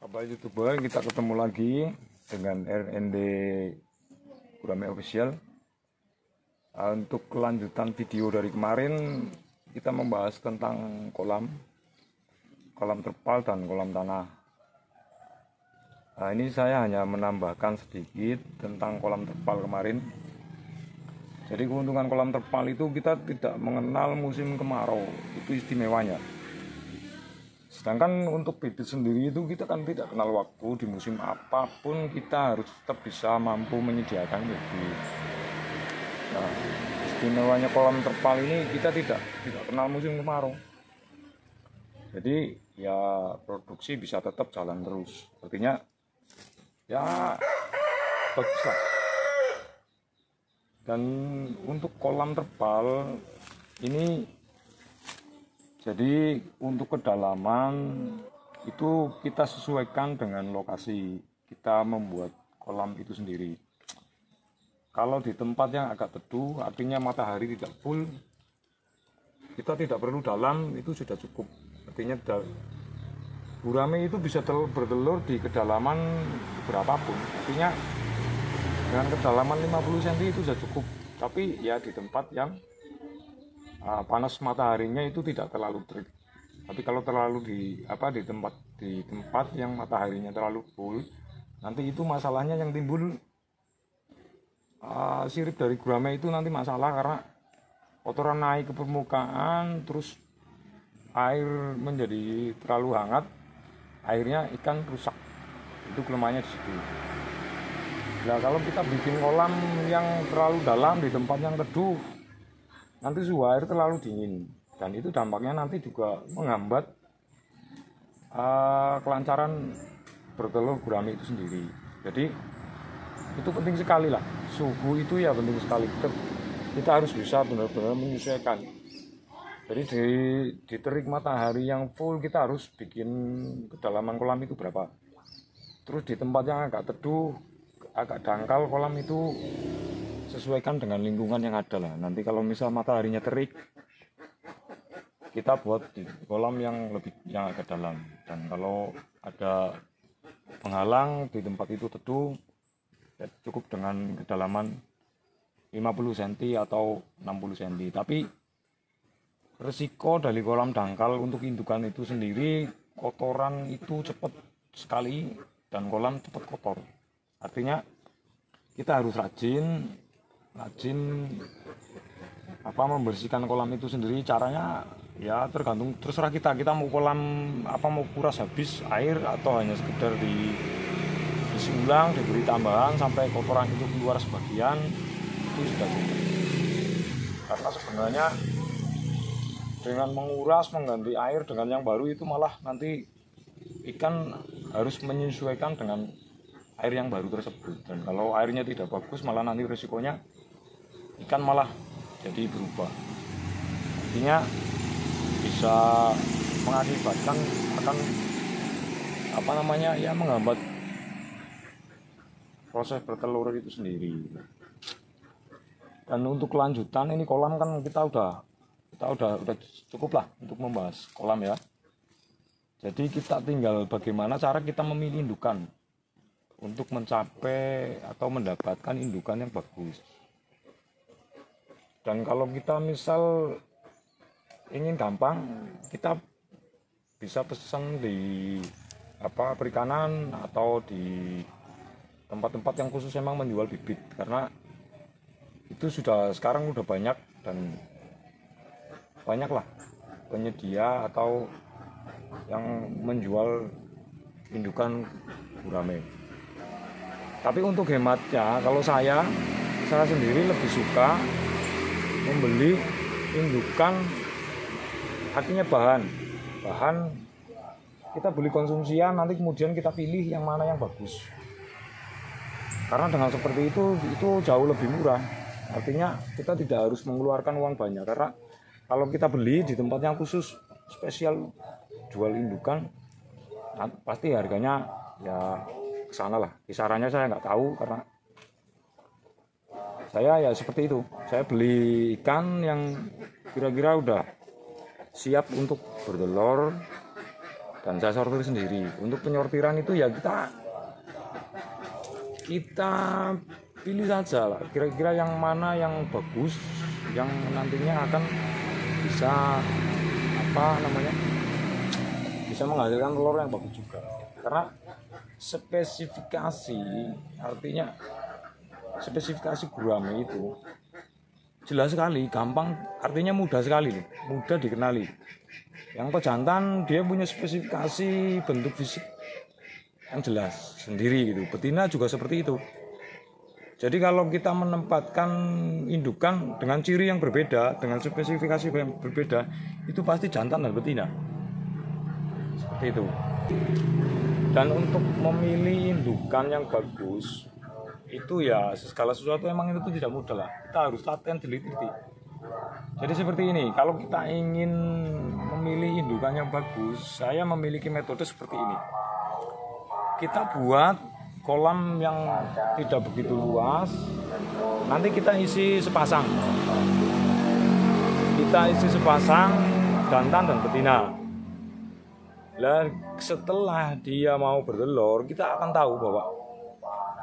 Sahabat YouTuber, kita ketemu lagi dengan RND Gurame Official. Untuk kelanjutan video dari kemarin, kita membahas tentang kolam terpal dan kolam tanah. Nah, ini saya hanya menambahkan sedikit tentang kolam terpal kemarin. Jadi keuntungan kolam terpal itu kita tidak mengenal musim kemarau, itu istimewanya. Sedangkan untuk bibit sendiri itu kita kan tidak kenal waktu, di musim apapun kita harus tetap bisa mampu menyediakan bibit. Nah, istimewanya kolam terpal ini kita tidak kenal musim kemarau. Jadi ya produksi bisa tetap jalan terus. Artinya ya bagus lah. Dan untuk kolam terpal ini, jadi untuk kedalaman itu kita sesuaikan dengan lokasi kita membuat kolam itu sendiri. Kalau di tempat yang agak teduh, artinya matahari tidak full, kita tidak perlu dalam, itu sudah cukup. Artinya gurame itu bisa bertelur di kedalaman berapapun. Artinya dengan kedalaman 50 cm itu sudah cukup. Tapi ya di tempat yang panas mataharinya itu tidak terlalu terik. Tapi kalau terlalu di tempat yang mataharinya terlalu full, nanti itu masalahnya yang timbul sirip dari gurame itu nanti masalah karena kotoran naik ke permukaan, terus air menjadi terlalu hangat, airnya ikan rusak. Itu kelemahannya di situ. Nah, kalau kita bikin kolam yang terlalu dalam di tempat yang teduh, nanti suhu air terlalu dingin, dan itu dampaknya nanti juga menghambat kelancaran bertelur gurame itu sendiri. Jadi itu penting sekali lah, suhu itu ya penting sekali. Kita harus bisa benar-benar menyesuaikan. Jadi di terik matahari yang full kita harus bikin kedalaman kolam itu berapa. Terus di tempat yang agak teduh, agak dangkal kolam itu sesuaikan dengan lingkungan yang ada lah. Nanti kalau misal mataharinya terik, kita buat di kolam yang agak dalam. Dan kalau ada penghalang di tempat itu teduh, ya cukup dengan kedalaman 50 cm atau 60 cm. Tapi resiko dari kolam dangkal untuk indukan itu sendiri, kotoran itu cepat sekali dan kolam cepat kotor. Artinya kita harus rajin membersihkan kolam itu sendiri. Caranya ya tergantung, terserah kita mau kolam mau kuras habis air atau hanya sekedar diisi ulang, diberi tambahan sampai kotoran itu keluar sebagian, itu sudah cukup. Karena sebenarnya dengan menguras, mengganti air dengan yang baru itu malah nanti ikan harus menyesuaikan dengan air yang baru tersebut. Dan kalau airnya tidak bagus, malah nanti resikonya ikan malah jadi berubah. Artinya bisa mengakibatkan akan menghambat proses bertelur itu sendiri. Dan untuk kelanjutan ini kolam kan kita udah cukup lah untuk membahas kolam ya. Jadi kita tinggal bagaimana cara kita memilih indukan untuk mencapai atau mendapatkan indukan yang bagus. Dan kalau kita misal ingin gampang, kita bisa pesan di perikanan atau di tempat-tempat yang khusus memang menjual bibit, karena itu sekarang udah banyak, dan banyaklah penyedia atau yang menjual indukan gurame. Tapi untuk hematnya, kalau saya sendiri lebih suka membeli indukan, artinya bahan kita beli konsumsian, nanti kemudian kita pilih yang mana yang bagus. Karena dengan seperti itu jauh lebih murah. Artinya kita tidak harus mengeluarkan uang banyak, karena kalau kita beli di tempat yang khusus spesial jual indukan, pasti harganya ya kesana lah. Kisarannya saya nggak tahu, karena saya ya seperti itu. Saya beli ikan yang kira-kira udah siap untuk bertelur, dan saya sortir sendiri. Untuk penyortiran itu ya kita pilih saja lah, kira-kira yang mana yang bagus, yang nantinya akan bisa bisa menghasilkan telur yang bagus juga. Karena spesifikasi gurame itu jelas sekali, gampang, artinya mudah sekali nih, mudah dikenali. Yang pejantan dia punya spesifikasi bentuk fisik yang jelas sendiri gitu. Betina juga seperti itu. Jadi kalau kita menempatkan indukan dengan ciri yang berbeda, dengan spesifikasi yang berbeda, itu pasti jantan dan betina. Seperti itu. Dan untuk memilih indukan yang bagus, itu ya segala sesuatu emang itu tidak mudah lah. Kita harus latihan teliti. Jadi seperti ini, kalau kita ingin memilih indukan yang bagus, saya memiliki metode seperti ini. Kita buat kolam yang tidak begitu luas, nanti kita isi sepasang. Jantan dan betina. Dan setelah dia mau bertelur, kita akan tahu bahwa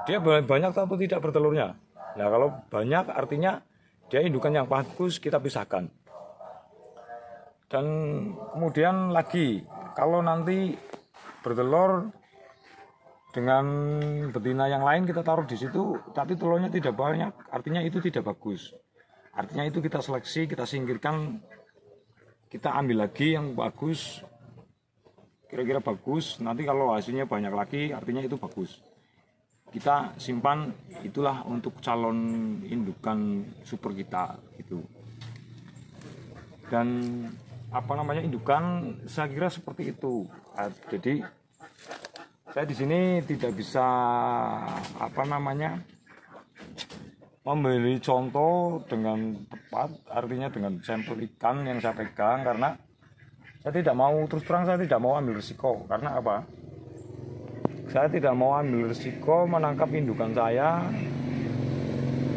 dia banyak atau tidak bertelurnya. Nah, kalau banyak artinya dia indukan yang bagus, kita pisahkan. Dan kemudian lagi, kalau nanti bertelur dengan betina yang lain kita taruh di situ, tapi telurnya tidak banyak, artinya itu tidak bagus. Artinya itu kita seleksi, kita singkirkan, kita ambil lagi yang bagus, kira-kira bagus. Nanti kalau hasilnya banyak lagi, artinya itu bagus. Kita simpan, itulah untuk calon indukan super kita gitu. Dan indukan saya kira seperti itu. Jadi saya di sini tidak bisa memberi contoh dengan tepat, artinya dengan sampel ikan yang saya pegang, karena saya tidak mau, terus terang saya tidak mau ambil risiko. Karena apa? Saya tidak mau ambil risiko menangkap indukan saya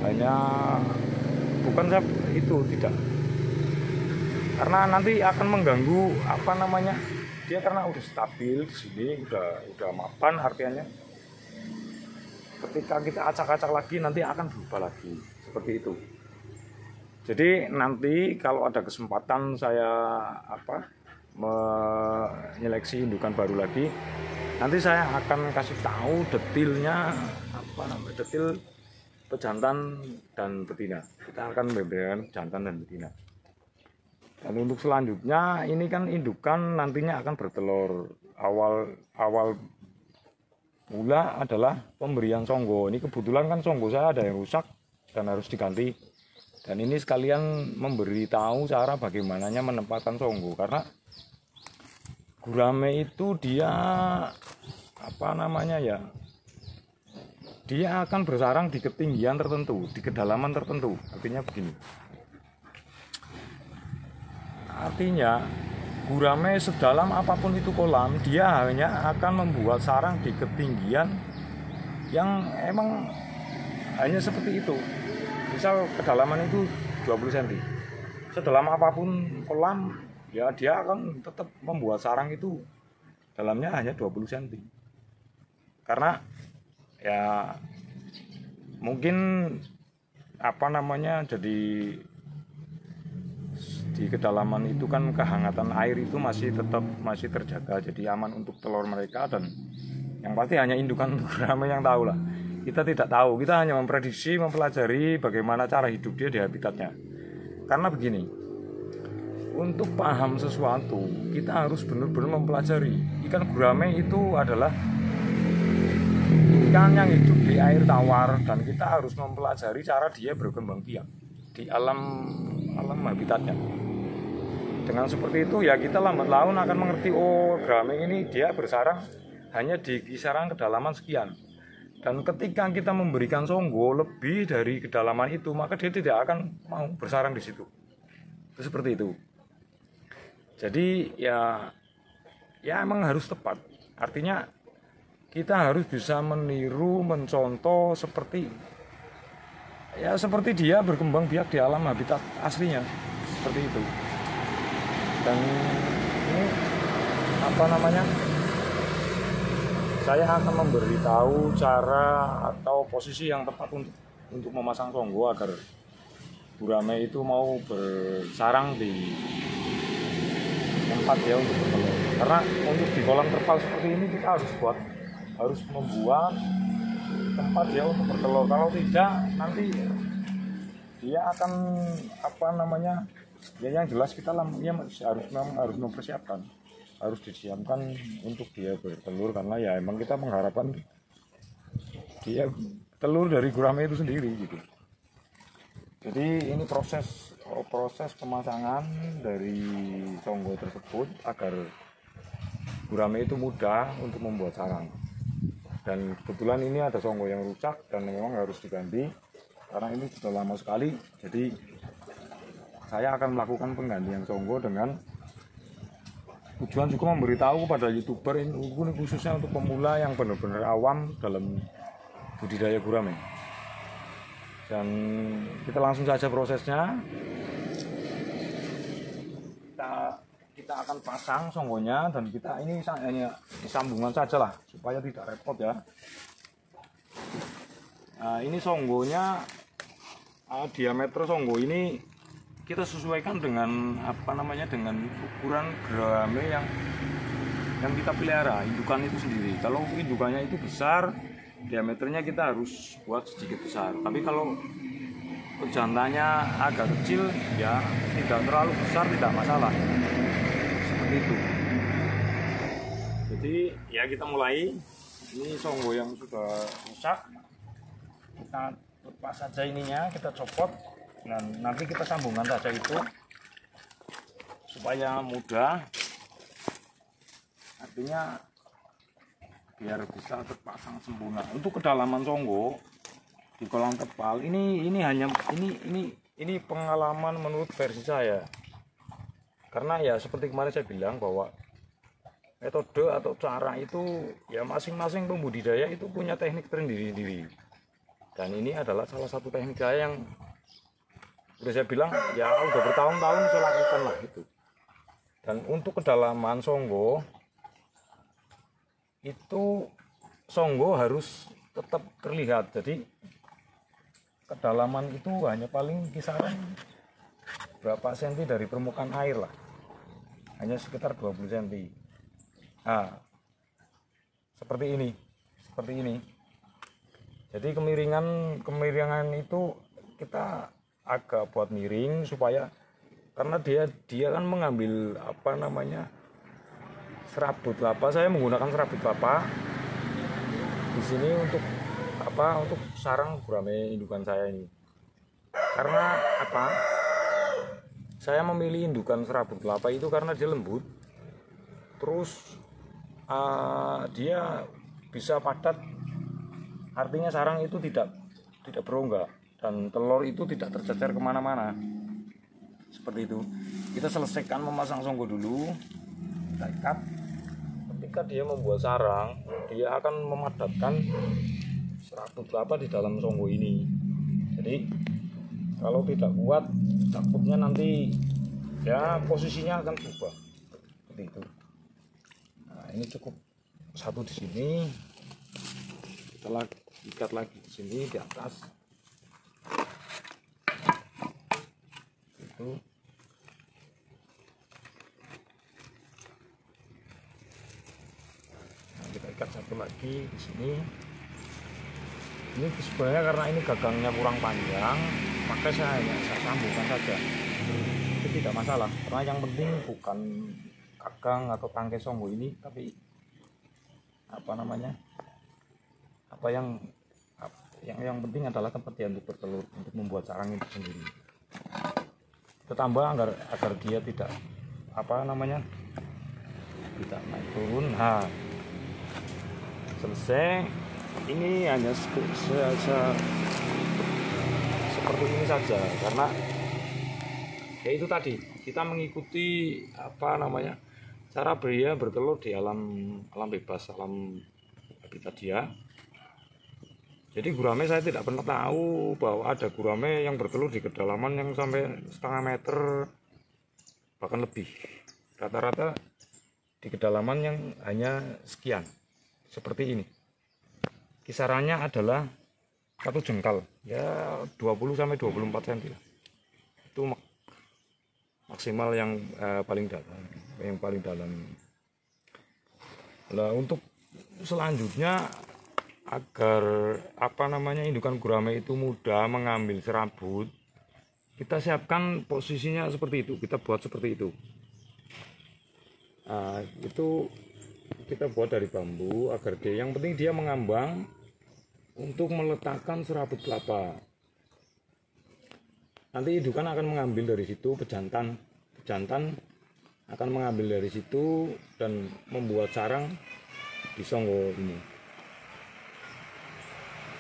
hanya bukan tidak. Karena nanti akan mengganggu dia, karena udah stabil di sini, udah mapan artinya. Ketika kita acak-acak lagi nanti akan berubah lagi seperti itu. Jadi nanti kalau ada kesempatan saya menyeleksi indukan baru lagi, nanti saya akan kasih tahu detailnya detail pejantan dan betina. Kita akan membedakan jantan dan betina. Dan untuk selanjutnya ini kan indukan nantinya akan bertelur. Awal mula adalah pemberian songgo. Ini kebetulan kan songgo saya ada yang rusak dan harus diganti. Dan ini sekalian memberitahu cara bagaimananya menempatkan songgo, karena gurame itu dia dia akan bersarang di ketinggian tertentu, di kedalaman tertentu. Artinya begini. Artinya gurame sedalam apapun itu kolam, dia hanya akan membuat sarang di ketinggian yang emang hanya seperti itu. Misal kedalaman itu 20 cm. Sedalam apapun kolam, ya dia akan tetap membuat sarang itu dalamnya hanya 20 cm. Karena ya mungkin jadi di kedalaman itu kan kehangatan air itu masih terjaga, jadi aman untuk telur mereka. Dan yang pasti hanya indukan gurame yang tahu lah. Kita tidak tahu, kita hanya memprediksi, mempelajari bagaimana cara hidup dia di habitatnya. Karena begini, untuk paham sesuatu kita harus benar-benar mempelajari. Ikan gurame itu adalah ikan yang hidup di air tawar, dan kita harus mempelajari cara dia berkembang biak di alam habitatnya. Dengan seperti itu ya kita lambat laun akan mengerti, oh gurame ini dia bersarang hanya di kisaran kedalaman sekian. Dan ketika kita memberikan songgo lebih dari kedalaman itu, maka dia tidak akan mau bersarang di situ. Itu seperti itu. Jadi ya emang harus tepat. Artinya kita harus bisa meniru, mencontoh seperti dia berkembang biak di alam habitat aslinya. Seperti itu. Dan ini saya akan memberitahu cara atau posisi yang tepat untuk memasang songgo agar gurame itu mau bersarang di tempat ya untuk bertelur. Karena untuk di kolam terpal seperti ini kita harus membuat tempat ya untuk bertelur. Kalau tidak nanti dia akan ya yang jelas kita harus mempersiapkan, harus disiapkan untuk dia bertelur, karena ya emang kita mengharapkan dia telur dari gurame itu sendiri gitu. Jadi ini proses pemasangan dari songgo tersebut agar gurame itu mudah untuk membuat sarang. Dan kebetulan ini ada songgo yang rusak dan memang harus diganti karena ini sudah lama sekali. Jadi saya akan melakukan penggantian songgo dengan tujuan juga memberitahu kepada YouTuber ini khususnya untuk pemula yang benar-benar awam dalam budidaya gurame. Dan kita langsung saja prosesnya. Kita akan pasang songgonya dan kita ini hanya disambungan saja lah supaya tidak repot ya. Nah, ini songgonya, diameter songgo ini kita sesuaikan dengan dengan ukuran gurame yang kita pelihara, indukan itu sendiri. Kalau indukannya itu besar, diameternya kita harus buat sedikit besar. Tapi kalau jantannya agak kecil, ya tidak terlalu besar, tidak masalah. Seperti itu. Jadi ya kita mulai. Ini songgo yang sudah rusak, kita lepas saja ininya, kita copot. Dan nanti kita sambungkan saja itu supaya mudah. Artinya biar bisa terpasang sempurna. Untuk kedalaman songgo di kolam terpal ini pengalaman menurut versi saya. Karena ya seperti kemarin saya bilang bahwa metode atau cara itu ya masing-masing pembudidaya itu punya teknik sendiri-sendiri. Dan ini adalah salah satu teknik saya yang udah saya bilang ya udah bertahun-tahun saya lakukan lah gitu. Dan untuk kedalaman songgo itu songgo harus tetap terlihat. Jadi kedalaman itu hanya paling kisaran berapa senti dari permukaan air lah, hanya sekitar 20 cm. Nah, seperti ini. Jadi kemiringan itu kita agak buat miring supaya, karena dia kan mengambil serabut kelapa. Saya menggunakan serabut kelapa di sini untuk sarang gurame indukan saya ini. Karena saya memilih indukan serabut kelapa itu karena dia lembut, terus dia bisa padat, artinya sarang itu tidak berongga dan telur itu tidak tercecer kemana-mana. Seperti itu. Kita selesaikan memasang songgo dulu, kita ikat. Ketika dia membuat sarang, dia akan memadatkan serabut kelapa di dalam songgo ini. Jadi kalau tidak kuat, takutnya nanti ya posisinya akan berubah. Seperti itu. Nah, ini cukup satu di sini. Kita ikat lagi di sini di atas. Itu. Nah, kita ikat satu lagi di sini. Ini sebenarnya karena ini gagangnya kurang panjang, maka saya sambungkan saja. Itu tidak masalah, karena yang penting bukan gagang atau tangkai songgo ini, tapi yang penting adalah tempat dia untuk bertelur, untuk membuat sarang itu sendiri. Kita tambah agar dia tidak tidak naik turun. Nah, selesai. Ini hanya seperti ini saja, karena ya itu tadi kita mengikuti cara dia bertelur di alam bebas, alam habitat dia. Jadi gurame saya tidak pernah tahu bahwa ada gurame yang bertelur di kedalaman yang sampai setengah meter bahkan lebih. Rata-rata di kedalaman yang hanya sekian. seperti ini. Kisarannya adalah 1 jengkal, ya 20 sampai 24 cm. Itu maksimal yang paling dalam. Nah, untuk selanjutnya agar indukan gurame itu mudah mengambil serabut, kita siapkan posisinya seperti itu, kita buat seperti itu. Nah, itu kita buat dari bambu agar yang penting dia mengambang untuk meletakkan serabut kelapa. Nanti indukan akan mengambil dari situ, pejantan akan mengambil dari situ dan membuat sarang di songgo ini.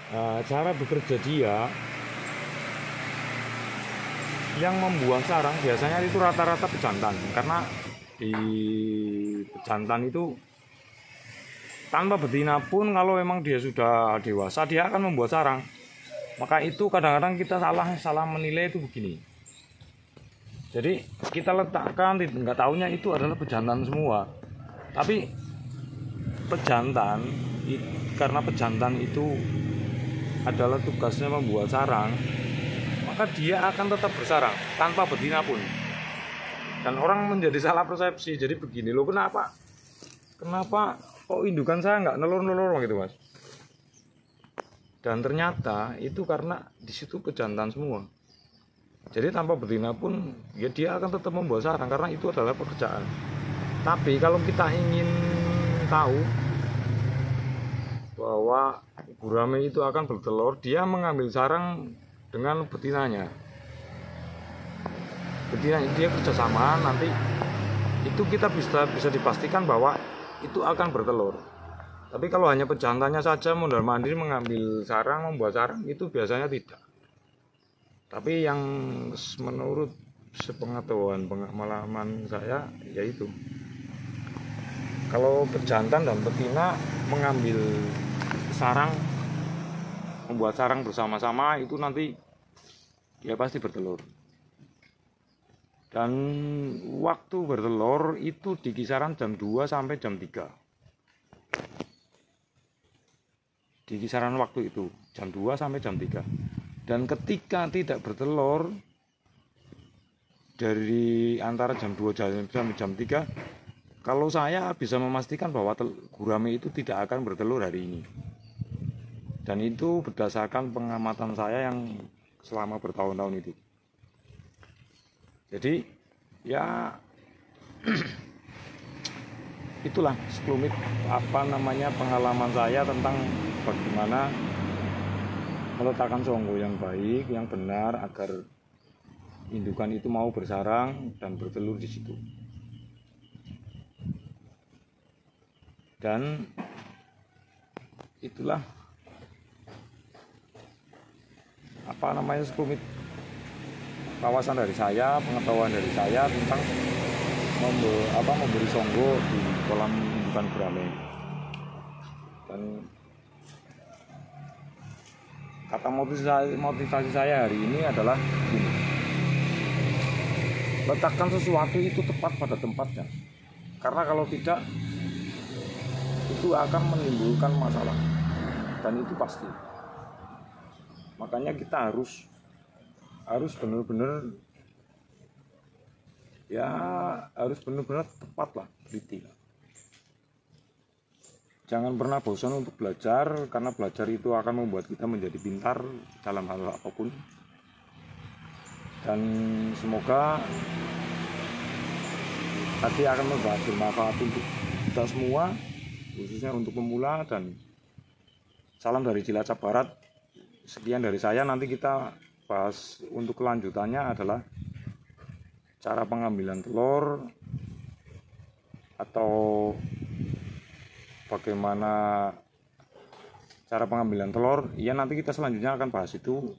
Nah, cara bekerja dia yang membuat sarang biasanya itu rata-rata pejantan, karena di pejantan itu tanpa betina pun kalau memang dia sudah dewasa dia akan membuat sarang. Maka itu kadang-kadang kita salah menilai itu begini. Jadi kita letakkan, nggak tahunya itu adalah pejantan semua. Tapi pejantan, karena pejantan itu adalah tugasnya membuat sarang, maka dia akan tetap bersarang tanpa betina pun. Dan orang menjadi salah persepsi. Jadi begini loh, kenapa kok indukan saya nggak nelur gitu mas? Dan ternyata itu karena di situ pejantan semua. Jadi tanpa betina pun ya dia akan tetap membawa sarang karena itu adalah pekerjaan. Tapi kalau kita ingin tahu bahwa gurame itu akan bertelur, dia mengambil sarang dengan betinanya. Betina dia kerjasama, nanti itu kita bisa dipastikan bahwa itu akan bertelur. Tapi kalau hanya pejantannya saja mondar mandir mengambil sarang, membuat sarang, itu biasanya tidak. Tapi yang menurut sepengetahuan pengalaman saya yaitu kalau pejantan dan betina mengambil sarang, membuat sarang bersama-sama, itu nanti dia pasti bertelur. Dan waktu bertelur itu di kisaran jam 2 sampai jam 3. Di kisaran waktu itu jam 2 sampai jam 3. Dan ketika tidak bertelur dari antara jam 2 sampai jam 3, kalau saya bisa memastikan bahwa gurame itu tidak akan bertelur hari ini. Dan itu berdasarkan pengamatan saya yang selama bertahun-tahun itu. Jadi ya itulah sekelumit pengalaman saya tentang bagaimana meletakkan songgo yang baik, yang benar agar indukan itu mau bersarang dan bertelur di situ. Dan itulah sekelumit kawasan dari saya, pengetahuan dari saya tentang memberi songgo di kolam indukan gurame. Dan kata motivasi saya hari ini adalah ini: letakkan sesuatu itu tepat pada tempatnya, karena kalau tidak itu akan menimbulkan masalah, dan itu pasti. Makanya kita harus benar-benar tepat lah, teliti. Jangan pernah bosan untuk belajar, karena belajar itu akan membuat kita menjadi pintar dalam hal apapun. Dan semoga tadi akan bermanfaat untuk kita semua, khususnya untuk pemula. Dan salam dari Cilacap Barat. Sekian dari saya. Nanti kita bahas untuk kelanjutannya adalah cara pengambilan telur atau bagaimana cara pengambilan telur. Ya nanti kita selanjutnya akan bahas itu.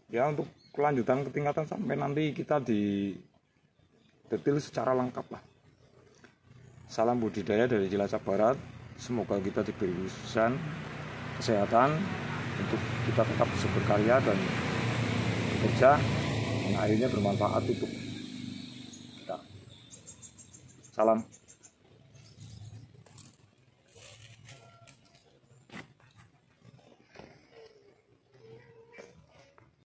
Ya untuk kelanjutan ketingkatan sampai nanti kita di detail secara lengkap lah. Salam budidaya dari Cilacap Barat. Semoga kita diberi kesehatan untuk kita tetap bisa berkarya dan bekerja, dan akhirnya bermanfaat untuk kita. Salam.